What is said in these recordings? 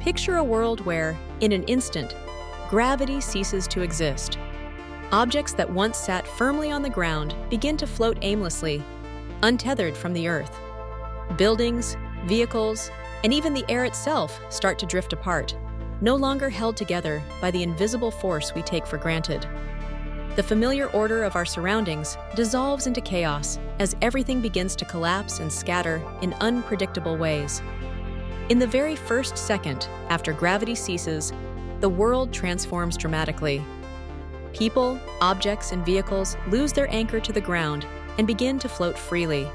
Picture a world where, in an instant, gravity ceases to exist. Objects that once sat firmly on the ground begin to float aimlessly, untethered from the earth. Buildings, vehicles, and even the air itself start to drift apart, no longer held together by the invisible force we take for granted. The familiar order of our surroundings dissolves into chaos as everything begins to collapse and scatter in unpredictable ways. In the very first second after gravity ceases, the world transforms dramatically. People, objects, and vehicles lose their anchor to the ground and begin to float freely.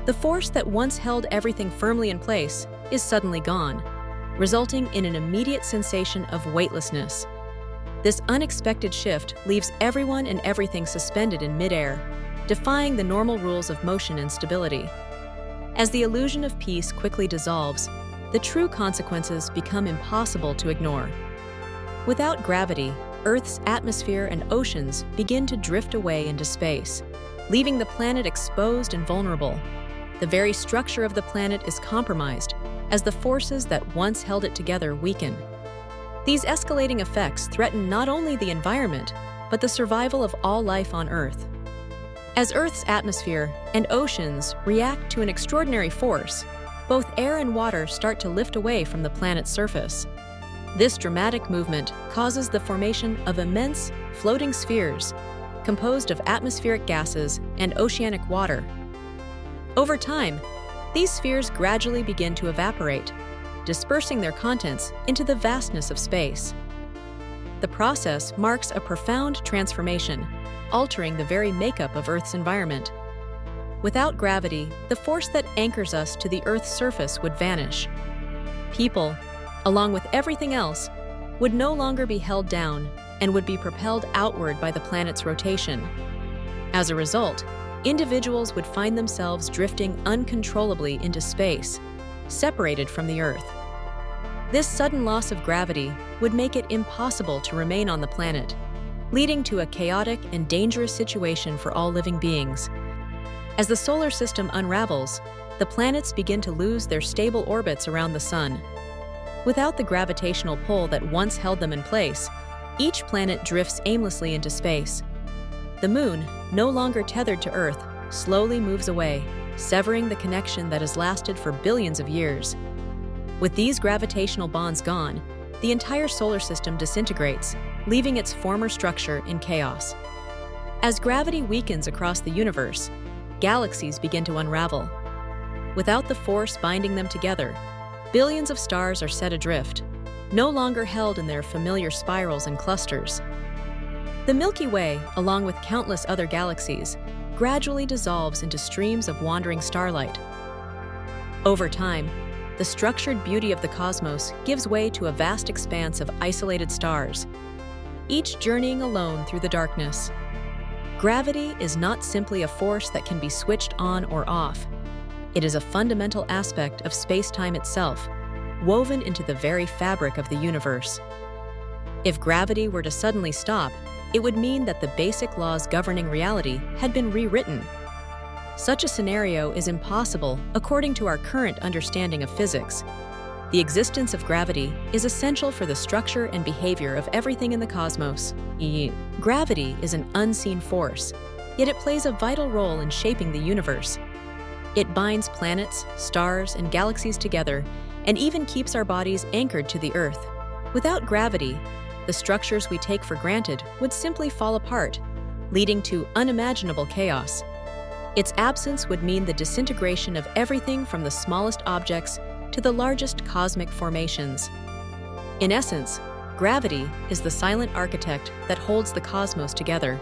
The force that once held everything firmly in place is suddenly gone, resulting in an immediate sensation of weightlessness. This unexpected shift leaves everyone and everything suspended in midair, defying the normal rules of motion and stability. As the illusion of peace quickly dissolves, the true consequences become impossible to ignore. Without gravity, Earth's atmosphere and oceans begin to drift away into space, leaving the planet exposed and vulnerable. The very structure of the planet is compromised as the forces that once held it together weaken. These escalating effects threaten not only the environment, but the survival of all life on Earth. As Earth's atmosphere and oceans react to an extraordinary force, both air and water start to lift away from the planet's surface. This dramatic movement causes the formation of immense, floating spheres composed of atmospheric gases and oceanic water. Over time, these spheres gradually begin to evaporate, dispersing their contents into the vastness of space. The process marks a profound transformation, altering the very makeup of Earth's environment. Without gravity, the force that anchors us to the Earth's surface would vanish. People, along with everything else, would no longer be held down and would be propelled outward by the planet's rotation. As a result, individuals would find themselves drifting uncontrollably into space, separated from the Earth. This sudden loss of gravity would make it impossible to remain on the planet, leading to a chaotic and dangerous situation for all living beings. As the solar system unravels, the planets begin to lose their stable orbits around the Sun. Without the gravitational pull that once held them in place, each planet drifts aimlessly into space. The Moon, no longer tethered to Earth, slowly moves away, severing the connection that has lasted for billions of years. With these gravitational bonds gone, the entire solar system disintegrates, leaving its former structure in chaos. As gravity weakens across the universe, galaxies begin to unravel. Without the force binding them together, billions of stars are set adrift, no longer held in their familiar spirals and clusters. The Milky Way, along with countless other galaxies, gradually dissolves into streams of wandering starlight. Over time, the structured beauty of the cosmos gives way to a vast expanse of isolated stars, each journeying alone through the darkness. Gravity is not simply a force that can be switched on or off. It is a fundamental aspect of space-time itself, woven into the very fabric of the universe. If gravity were to suddenly stop, it would mean that the basic laws governing reality had been rewritten. Such a scenario is impossible according to our current understanding of physics. The existence of gravity is essential for the structure and behavior of everything in the cosmos. Gravity is an unseen force, yet it plays a vital role in shaping the universe. It binds planets, stars, and galaxies together, and even keeps our bodies anchored to the Earth. Without gravity, the structures we take for granted would simply fall apart, leading to unimaginable chaos. Its absence would mean the disintegration of everything from the smallest objects to the largest cosmic formations. In essence, gravity is the silent architect that holds the cosmos together.